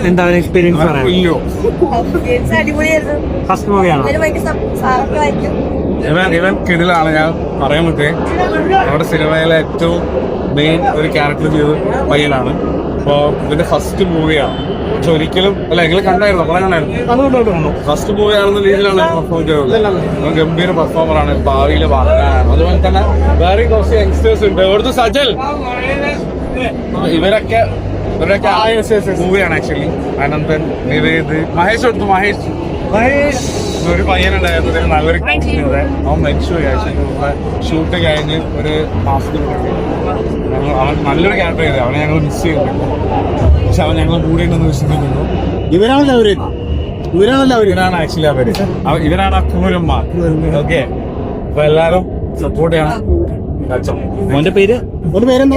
എന്താ എക്സ്പീരിയൻസ് പറയാം? ഫസ്റ്റ് മൂവിയാണോ? ഇവൻ കിടിലാണ്. ഞാൻ പറയാൻ പറ്റേ നമ്മുടെ സിനിമയിലെ ഏറ്റവും മെയിൻ ഒരു ക്യാരക്ടർ ചെയ്ത് പയ്യനാണ്. അപ്പോ ഇതിന്റെ ഫസ്റ്റ് മൂവിയാണ്. പക്ഷെ ഒരിക്കലും അല്ല, നിങ്ങൾ കണ്ടായിരുന്നു, കുറെ കണ്ടായിരുന്നു. ഫസ്റ്റ് മൂവി ആണെന്ന രീതിയിലാണ് പെർഫോം ചെയ്തത്. ഗംഭീര പെർഫോമറാണ്, ഭാവിയിലെ വാർത്തയാണ്. അതുപോലെ തന്നെ വേറെ കുറച്ച് യങ്സ്റ്റേഴ്സ് ഉണ്ട്. ഇവിടുത്തെ സജൽ, ഇവരൊക്കെ മൂവിയാണ് ആക്ച്വലി. അനന്തൻ, നിവേദ്, മഹേഷ് എടുത്തു. മഹേഷ് ഒരു പയ്യനുണ്ടായിരുന്നു, നല്ലൊരു അവൻ മരിച്ചുപോയി. ആക്ച്വലി ഷൂട്ട് കഴിഞ്ഞ് ഒരു മാസത്തിന് അവൻ നല്ലൊരു ക്യാരക്ടർ ചെയ്തത്. അവനെ ഞങ്ങൾ മിസ് ചെയ്യുന്നുണ്ട്. പക്ഷെ അവൻ ഞങ്ങൾ കൂടെ ഉണ്ടെന്ന് വിശ്വസിക്കുന്നു. ഇവരാണ് ആക്ച്വലി അവര്. ഇവരാണ് അക്കൂരന്മാർ. ഓക്കെ, അപ്പൊ എല്ലാരും സപ്പോർട്ട് ചെയ്യണം. മോന്റെ പേര്? പേരെന്താ?